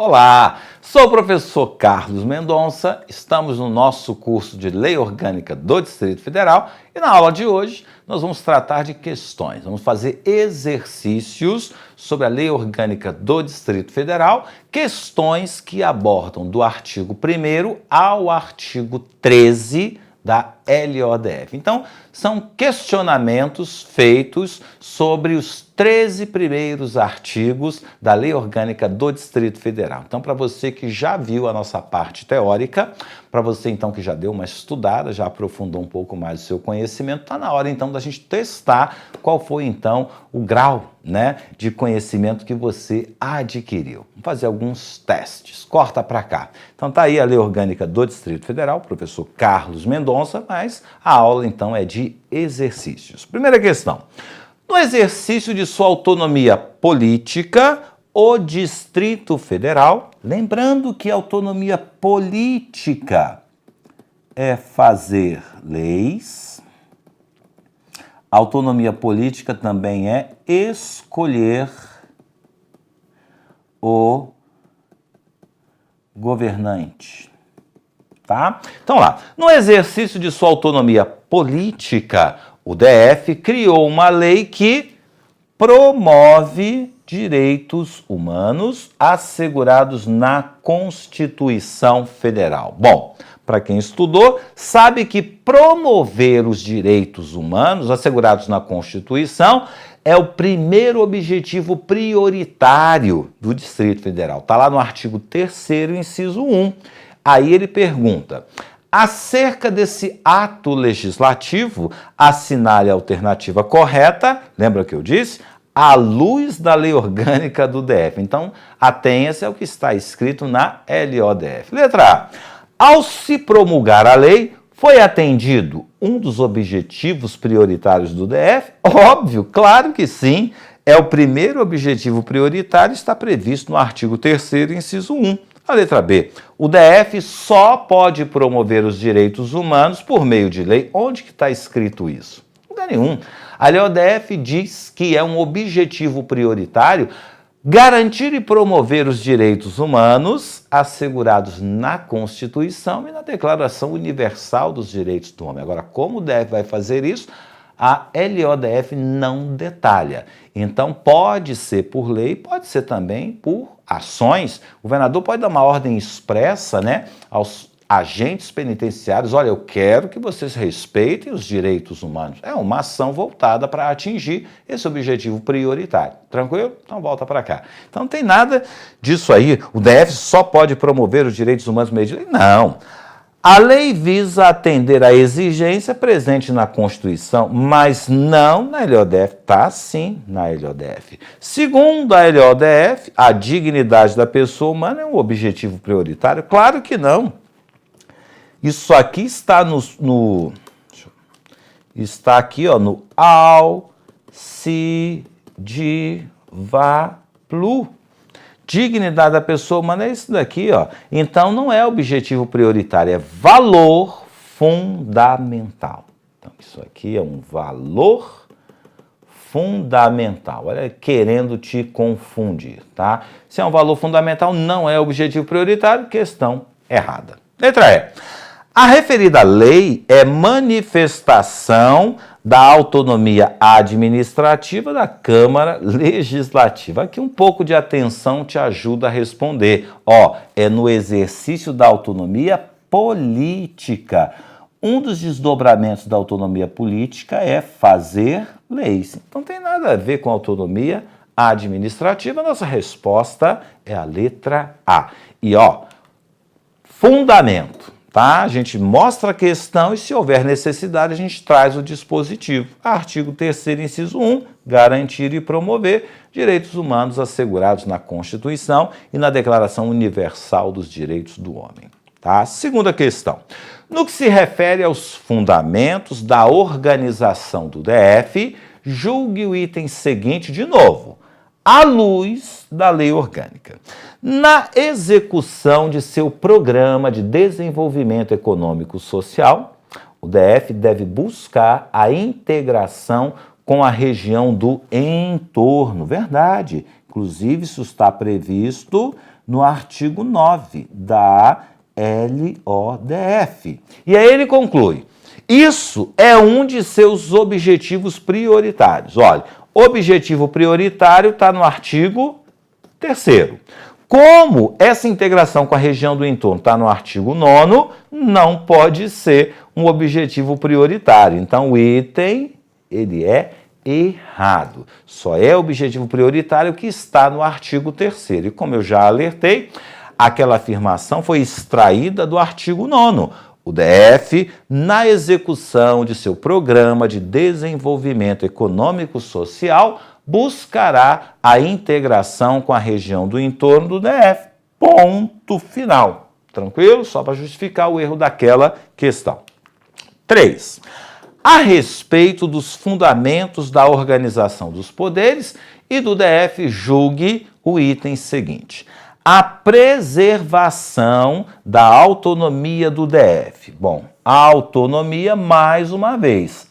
Olá, sou o professor Carlos Mendonça, estamos no nosso curso de Lei Orgânica do Distrito Federal e na aula de hoje nós vamos tratar de questões, vamos fazer exercícios sobre a Lei Orgânica do Distrito Federal, questões que abordam do artigo 1º ao artigo 13 da LODF. Então, são questionamentos feitos sobre os 13 primeiros artigos da Lei Orgânica do Distrito Federal. Então, para você que já viu a nossa parte teórica, para você então que já deu uma estudada, já aprofundou um pouco mais o seu conhecimento, está na hora então da gente testar qual foi então o grau, de conhecimento que você adquiriu. Vamos fazer alguns testes. Corta para cá. Então tá aí a Lei Orgânica do Distrito Federal, professor Carlos Mendonça, mas a aula então é de exercícios. Primeira questão. No exercício de sua autonomia política, o Distrito Federal, lembrando que autonomia política é fazer leis, autonomia política também é escolher o governante, tá? Então lá, no exercício de sua autonomia política, o DF criou uma lei que promove direitos humanos assegurados na Constituição Federal. Bom, para quem estudou, sabe que promover os direitos humanos assegurados na Constituição é o primeiro objetivo prioritário do Distrito Federal. Está lá no artigo 3º, inciso 1. Aí ele pergunta: acerca desse ato legislativo, assinale a alternativa correta, lembra que eu disse? À luz da Lei Orgânica do DF. Então, atenha-se ao que está escrito na LODF. Letra A. Ao se promulgar a lei, foi atendido um dos objetivos prioritários do DF? Óbvio, claro que sim. É o primeiro objetivo prioritário, está previsto no artigo 3º, inciso 1. A letra B. O DF só pode promover os direitos humanos por meio de lei. Onde que está escrito isso? Não lugar nenhum. A LODF diz que é um objetivo prioritário garantir e promover os direitos humanos assegurados na Constituição e na Declaração Universal dos Direitos do Homem. Agora, como o DF vai fazer isso? A LODF não detalha. Então, pode ser por lei, pode ser também por ações. O governador pode dar uma ordem expressa, aos agentes penitenciários: olha, eu quero que vocês respeitem os direitos humanos. É uma ação voltada para atingir esse objetivo prioritário. Tranquilo? Então volta para cá. Então não tem nada disso aí. O DF só pode promover os direitos humanos meio de lei? Não. A lei visa atender à exigência presente na Constituição, mas não na LODF. Está sim na LODF. Segundo a LODF, a dignidade da pessoa humana é um objetivo prioritário? Claro que não. Isso aqui está está aqui, no Alcidivaplu. Dignidade da pessoa humana é isso daqui, Então não é objetivo prioritário, é valor fundamental. Então isso aqui é um valor fundamental. Olha, querendo te confundir, tá? Se é um valor fundamental, não é objetivo prioritário, questão errada. Letra E. A referida lei é manifestação da autonomia administrativa da Câmara Legislativa. Aqui um pouco de atenção te ajuda a responder. É no exercício da autonomia política. Um dos desdobramentos da autonomia política é fazer leis. Então não tem nada a ver com autonomia administrativa. Nossa resposta é a letra A. E fundamento. Tá? A gente mostra a questão e, se houver necessidade, a gente traz o dispositivo. Artigo 3º, inciso 1, garantir e promover direitos humanos assegurados na Constituição e na Declaração Universal dos Direitos do Homem. Tá? Segunda questão. No que se refere aos fundamentos da organização do DF, julgue o item seguinte de novo, à luz da lei orgânica. Na execução de seu programa de desenvolvimento econômico social, o DF deve buscar a integração com a região do entorno. Verdade. Inclusive, isso está previsto no artigo 9 da LODF. E aí ele conclui: isso é um de seus objetivos prioritários. Olha, objetivo prioritário está no artigo 3º. Como essa integração com a região do entorno está no artigo 9º, não pode ser um objetivo prioritário. Então, o item, ele é errado. Só é objetivo prioritário que está no artigo 3º. E como eu já alertei, aquela afirmação foi extraída do artigo 9º. O DF, na execução de seu programa de desenvolvimento econômico-social, buscará a integração com a região do entorno do DF. Ponto final. Tranquilo? Só para justificar o erro daquela questão. 3. A respeito dos fundamentos da organização dos poderes e do DF, julgue o item seguinte: a preservação da autonomia do DF. Bom, a autonomia, mais uma vez,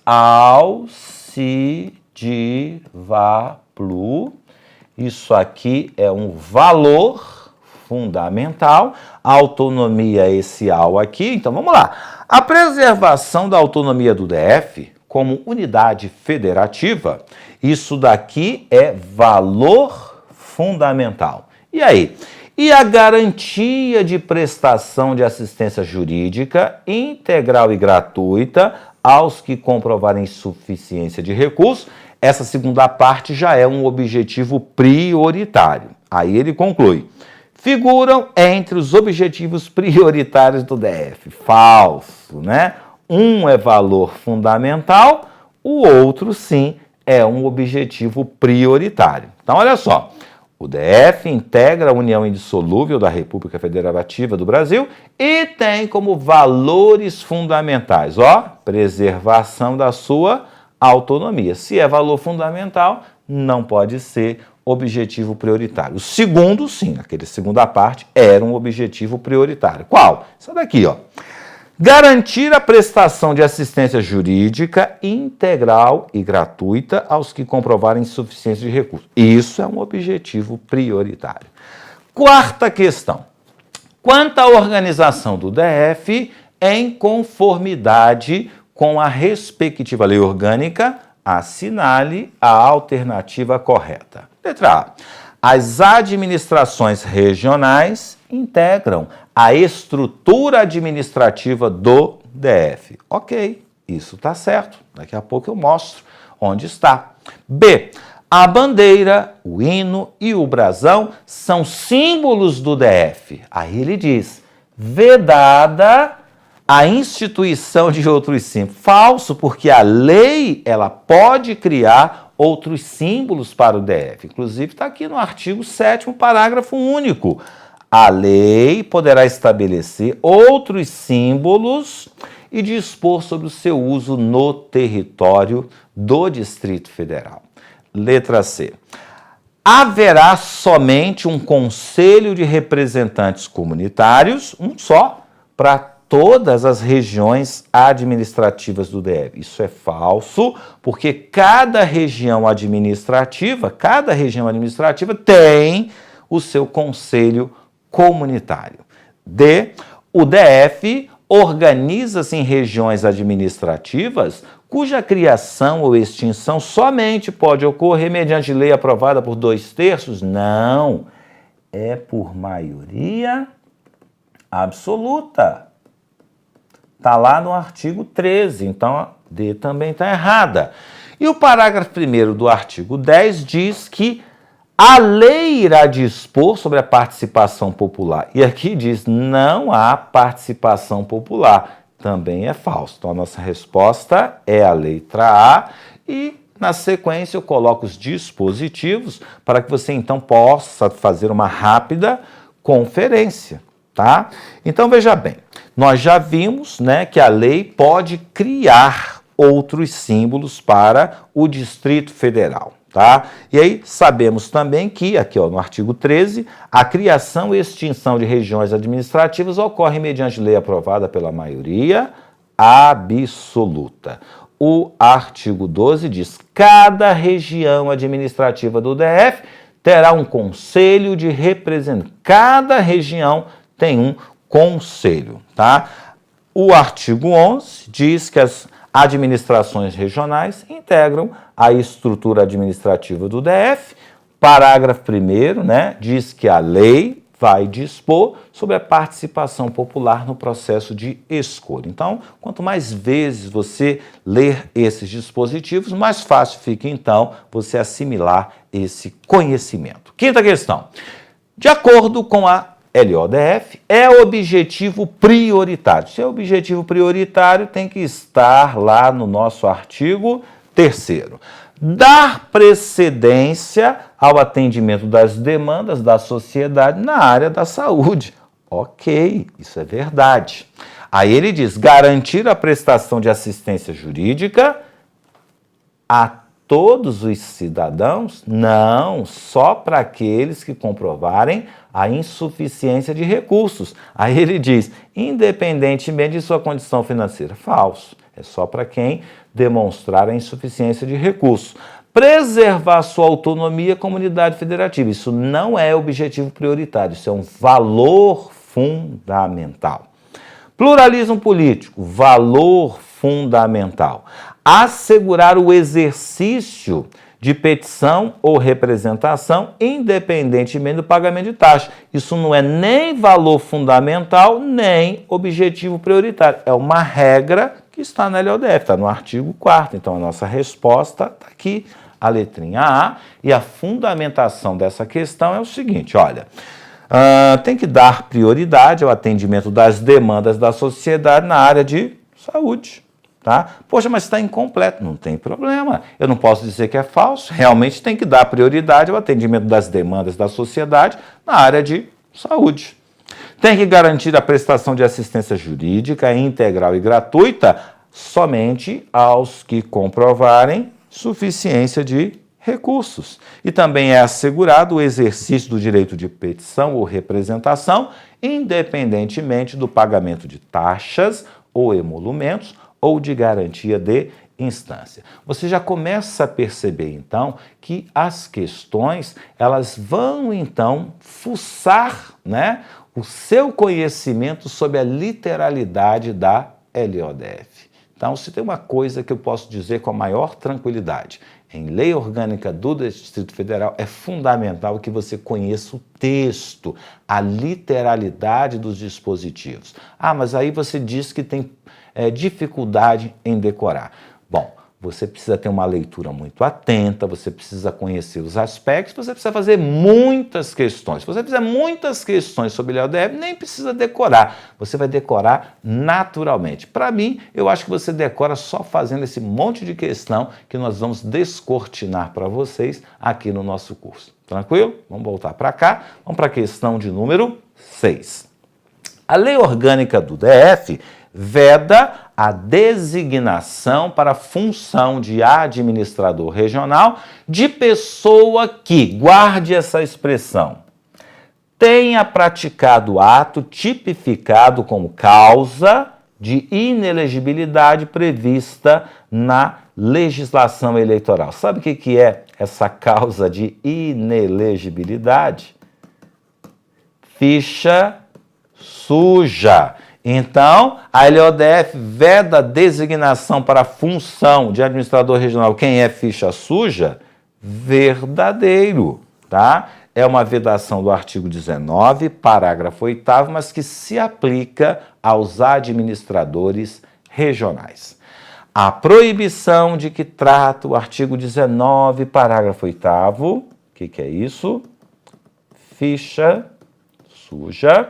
isso aqui é um valor fundamental. A autonomia é esse AU aqui, então vamos lá. A preservação da autonomia do DF como unidade federativa, isso daqui é valor fundamental. E aí? E a garantia de prestação de assistência jurídica integral e gratuita aos que comprovarem insuficiência de recursos, essa segunda parte já é um objetivo prioritário. Aí ele conclui: figuram entre os objetivos prioritários do DF. Falso, né? Um é valor fundamental, o outro, sim, é um objetivo prioritário. Então, olha só. O DF integra a União Indissolúvel da República Federativa do Brasil e tem como valores fundamentais, preservação da sua autonomia. Se é valor fundamental, não pode ser objetivo prioritário. O segundo, sim, aquele segunda parte, era um objetivo prioritário. Qual? Isso daqui, Garantir a prestação de assistência jurídica integral e gratuita aos que comprovarem insuficiência de recursos. Isso é um objetivo prioritário. Quarta questão. Quanto à organização do DF, em conformidade com a respectiva lei orgânica, assinale a alternativa correta. Letra A. As administrações regionais integram a estrutura administrativa do DF. Ok, isso está certo. Daqui a pouco eu mostro onde está. B. A bandeira, o hino e o brasão são símbolos do DF. Aí ele diz: vedada a instituição de outros símbolos. Falso, porque a lei ela pode criar outros símbolos para o DF. Inclusive está aqui no artigo 7º, parágrafo único. A lei poderá estabelecer outros símbolos e dispor sobre o seu uso no território do Distrito Federal. Letra C. Haverá somente um conselho de representantes comunitários, um só, para todas as regiões administrativas do DF. Isso é falso, porque cada região administrativa tem o seu conselho comunitário. D. O DF organiza-se em regiões administrativas cuja criação ou extinção somente pode ocorrer mediante lei aprovada por 2/3? Não, é por maioria absoluta. Está lá no artigo 13, então a D também está errada. E o parágrafo 1º do artigo 10 diz que a lei irá dispor sobre a participação popular. E aqui diz: não há participação popular. Também é falso. Então, a nossa resposta é a letra A. E, na sequência, eu coloco os dispositivos para que você, então, possa fazer uma rápida conferência, tá? Então, veja bem. Nós já vimos, né, que a lei pode criar outros símbolos para o Distrito Federal. Tá? E aí sabemos também que, aqui no artigo 13, a criação e extinção de regiões administrativas ocorre mediante lei aprovada pela maioria absoluta. O artigo 12 diz: cada região administrativa do DF terá um conselho de representação. Cada região tem um conselho, tá? O artigo 11 diz que as administrações regionais integram a estrutura administrativa do DF. Parágrafo 1º, né, diz que a lei vai dispor sobre a participação popular no processo de escolha. Então, quanto mais vezes você ler esses dispositivos, mais fácil fica, então, você assimilar esse conhecimento. Quinta questão. De acordo com a LODF, é objetivo prioritário. Se é objetivo prioritário, tem que estar lá no nosso artigo 3º. Dar precedência ao atendimento das demandas da sociedade na área da saúde. Ok, isso é verdade. Aí ele diz, garantir a prestação de assistência jurídica a todos os cidadãos? Não, só para aqueles que comprovarem a insuficiência de recursos. Aí ele diz, independentemente de sua condição financeira. Falso, é só para quem demonstrar a insuficiência de recursos. Preservar sua autonomia como unidade federativa. Isso não é objetivo prioritário, isso é um valor fundamental. Pluralismo político, valor fundamental. Assegurar o exercício de petição ou representação, independentemente do pagamento de taxa. Isso não é nem valor fundamental, nem objetivo prioritário. É uma regra que está na LODF, está no artigo 4º. Então, a nossa resposta está aqui, a letrinha A. E a fundamentação dessa questão é o seguinte, olha, tem que dar prioridade ao atendimento das demandas da sociedade na área de saúde. Tá? Poxa, mas está incompleto. Não tem problema. Eu não posso dizer que é falso. Realmente tem que dar prioridade ao atendimento das demandas da sociedade na área de saúde. Tem que garantir a prestação de assistência jurídica integral e gratuita somente aos que comprovarem suficiência de recursos. E também é assegurado o exercício do direito de petição ou representação, independentemente do pagamento de taxas ou emolumentos ou de garantia de instância. Você já começa a perceber, então, que as questões, elas vão, então, fuçar, né, o seu conhecimento sobre a literalidade da LODF. Então, se tem uma coisa que eu posso dizer com a maior tranquilidade, em Lei Orgânica do Distrito Federal, é fundamental que você conheça o texto, a literalidade dos dispositivos. Ah, mas aí você diz que tem dificuldade em decorar. Bom, você precisa ter uma leitura muito atenta, você precisa conhecer os aspectos, você precisa fazer muitas questões. Se você fizer muitas questões sobre LODF, nem precisa decorar. Você vai decorar naturalmente. Para mim, eu acho que você decora só fazendo esse monte de questão que nós vamos descortinar para vocês aqui no nosso curso. Tranquilo? Vamos voltar para cá. Vamos para a questão de número 6. A Lei Orgânica do DF veda a designação para a função de administrador regional de pessoa que, guarde essa expressão, tenha praticado ato tipificado como causa de inelegibilidade prevista na legislação eleitoral. Sabe o que é essa causa de inelegibilidade? Ficha suja. Então, a LODF veda a designação para a função de administrador regional. Quem é ficha suja? Verdadeiro, tá? É uma vedação do artigo 19, parágrafo 8º, mas que se aplica aos administradores regionais. A proibição de que trata o artigo 19, parágrafo 8º, o que é isso? Ficha suja.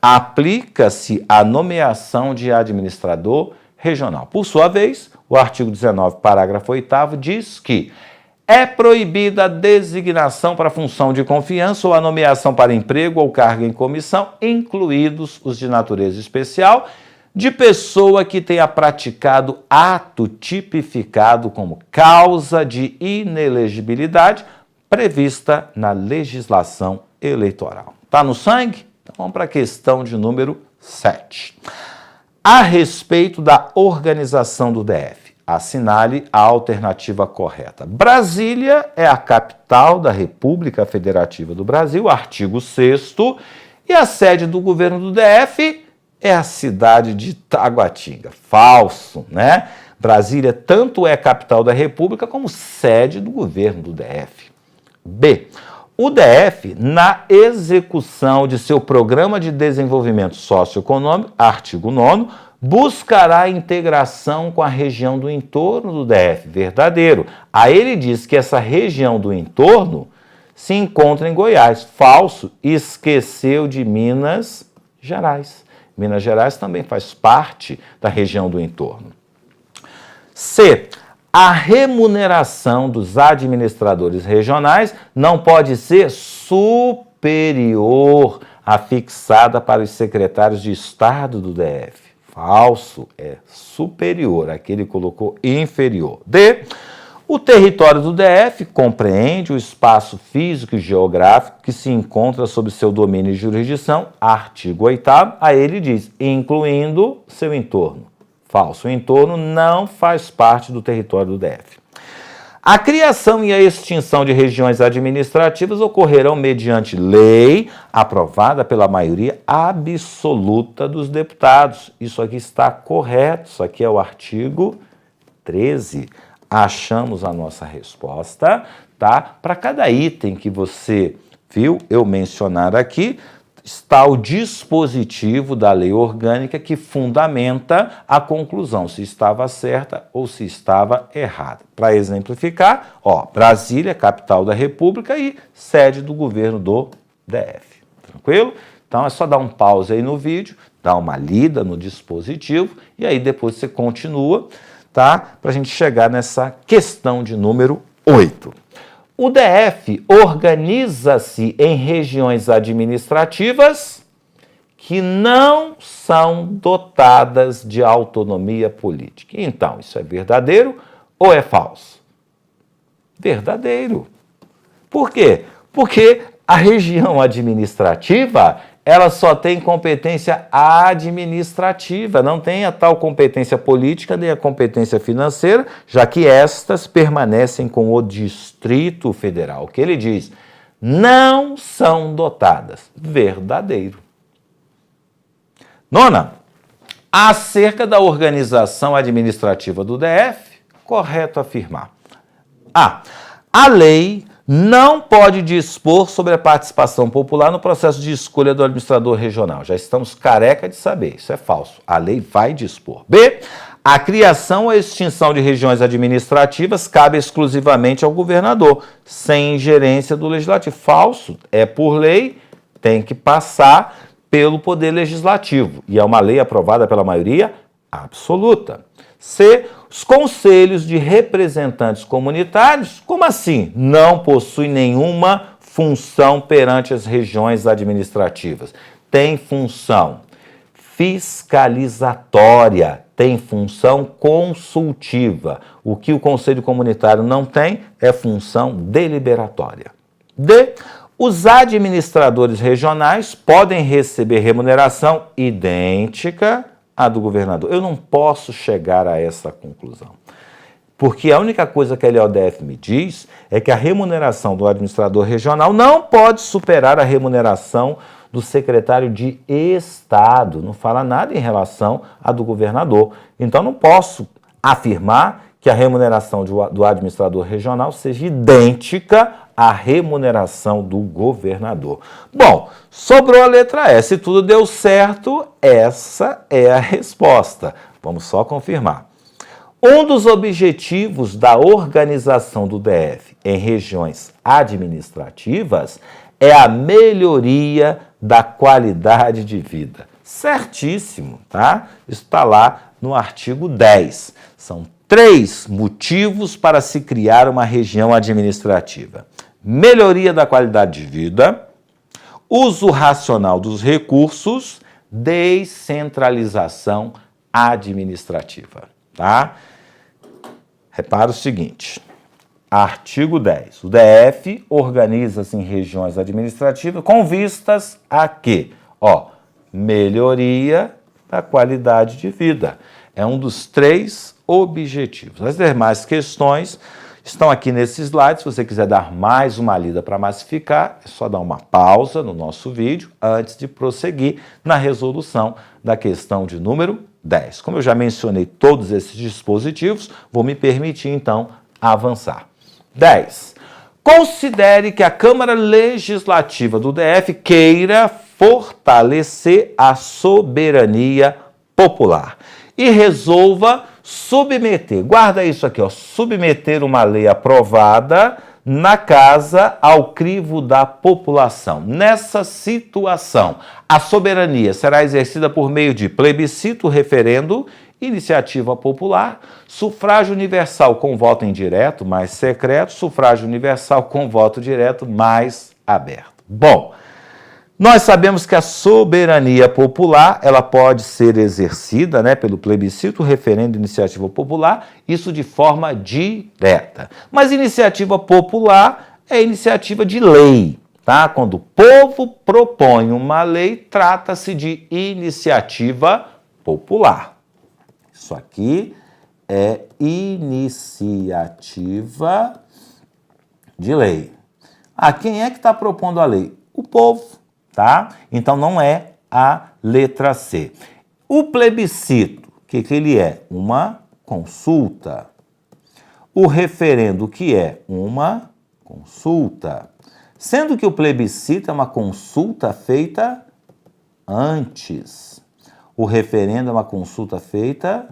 Aplica-se a nomeação de administrador regional. Por sua vez, o artigo 19, parágrafo 8º, diz que é proibida a designação para função de confiança ou a nomeação para emprego ou cargo em comissão, incluídos os de natureza especial, de pessoa que tenha praticado ato tipificado como causa de inelegibilidade prevista na legislação eleitoral. Está no sangue? Então vamos para a questão de número 7. A respeito da organização do DF, Assinale a alternativa correta. Brasília é a capital da República Federativa do Brasil, artigo 6º, e a sede do governo do DF é a cidade de Taguatinga. Falso, né? Brasília tanto é capital da República como sede do governo do DF. B. O DF, na execução de seu Programa de Desenvolvimento Socioeconômico, artigo 9º, buscará a integração com a região do entorno do DF. Verdadeiro. Aí ele diz que essa região do entorno se encontra em Goiás. Falso. Esqueceu de Minas Gerais. Minas Gerais também faz parte da região do entorno. C. A remuneração dos administradores regionais não pode ser superior à fixada para os secretários de Estado do DF. Falso, é superior. Aqui ele colocou inferior. D. O território do DF compreende o espaço físico e geográfico que se encontra sob seu domínio e jurisdição, artigo 8º, aí ele diz, incluindo seu entorno. Falso, o entorno não faz parte do território do DF. A criação e a extinção de regiões administrativas ocorrerão mediante lei aprovada pela maioria absoluta dos deputados. Isso aqui está correto, isso aqui é o artigo 13. Achamos a nossa resposta, tá? Para cada item que você viu eu mencionar aqui, está o dispositivo da lei orgânica que fundamenta a conclusão, se estava certa ou se estava errada. Para exemplificar, ó, Brasília, capital da República e sede do governo do DF. Tranquilo? Então é só dar um pause aí no vídeo, dar uma lida no dispositivo e aí depois você continua, tá? Para a gente chegar nessa questão de número 8. O DF organiza-se em regiões administrativas que não são dotadas de autonomia política. Então, isso é verdadeiro ou é falso? Verdadeiro. Por quê? Porque a região administrativa, ela só tem competência administrativa, não tem a tal competência política nem a competência financeira, já que estas permanecem com o Distrito Federal. O que ele diz? Não são dotadas. Verdadeiro. Nona, acerca da organização administrativa do DF, correto afirmar. A. A lei não pode dispor sobre a participação popular no processo de escolha do administrador regional. Já estamos careca de saber, isso é falso. A lei vai dispor. B. A criação ou extinção de regiões administrativas cabe exclusivamente ao governador, sem ingerência do legislativo. Falso, é por lei, tem que passar pelo poder legislativo. E é uma lei aprovada pela maioria absoluta. C. Os conselhos de representantes comunitários, como assim? Não possuem nenhuma função perante as regiões administrativas. Tem função fiscalizatória, tem função consultiva. O que o conselho comunitário não tem é função deliberatória. D. Os administradores regionais podem receber remuneração idêntica a do governador. Eu não posso chegar a essa conclusão. Porque a única coisa que a LODF me diz é que a remuneração do administrador regional não pode superar a remuneração do secretário de Estado. Não fala nada em relação à do governador. Então não posso afirmar que a remuneração do administrador regional seja idêntica à remuneração do governador. Bom, sobrou a letra E. Se tudo deu certo, essa é a resposta. Vamos só confirmar. Um dos objetivos da organização do DF em regiões administrativas é a melhoria da qualidade de vida. Certíssimo, tá? Isso está lá no artigo 10. São 3 motivos para se criar uma região administrativa: melhoria da qualidade de vida, uso racional dos recursos, descentralização administrativa, tá? Repara o seguinte, artigo 10. O DF organiza-se em regiões administrativas com vistas a quê? Ó, melhoria da qualidade de vida. É um dos 3 objetivos. As demais questões estão aqui nesse slide. Se você quiser dar mais uma lida para massificar, é só dar uma pausa no nosso vídeo antes de prosseguir na resolução da questão de número 10. Como eu já mencionei todos esses dispositivos, vou me permitir, então, avançar. 10. Considere que a Câmara Legislativa do DF queira fortalecer a soberania popular e resolva submeter, guarda isso aqui, ó, submeter uma lei aprovada na casa ao crivo da população. Nessa situação, a soberania será exercida por meio de plebiscito, referendo, iniciativa popular, sufrágio universal com voto indireto mais secreto, sufrágio universal com voto direto mais aberto. Bom, nós sabemos que a soberania popular, ela pode ser exercida, né, pelo plebiscito, referendo, iniciativa popular, isso de forma direta. Mas iniciativa popular é iniciativa de lei, tá? Quando o povo propõe uma lei, trata-se de iniciativa popular. Isso aqui é iniciativa de lei. Ah, quem é que está propondo a lei? O povo. Tá? Então, não é a letra C. O plebiscito, o que ele é? Uma consulta. O referendo, o que é? Uma consulta. Sendo que o plebiscito é uma consulta feita antes. O referendo é uma consulta feita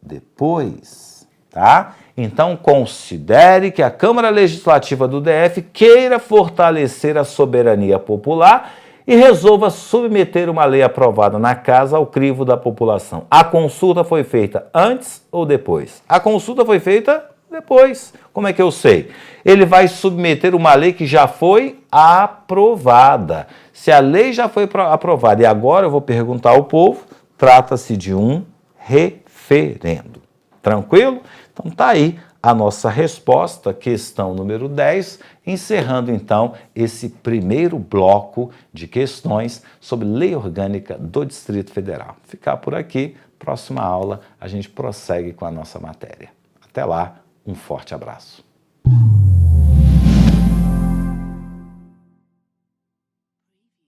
depois. Tá? Então, considere que a Câmara Legislativa do DF queira fortalecer a soberania popular e resolva submeter uma lei aprovada na casa ao crivo da população. A consulta foi feita antes ou depois? A consulta foi feita depois. Como é que eu sei? Ele vai submeter uma lei que já foi aprovada. Se a lei já foi aprovada e agora eu vou perguntar ao povo, trata-se de um referendo. Tranquilo? Então tá aí a nossa resposta, questão número 10, encerrando então esse primeiro bloco de questões sobre Lei Orgânica do Distrito Federal. Ficar por aqui, próxima aula a gente prossegue com a nossa matéria. Até lá, um forte abraço.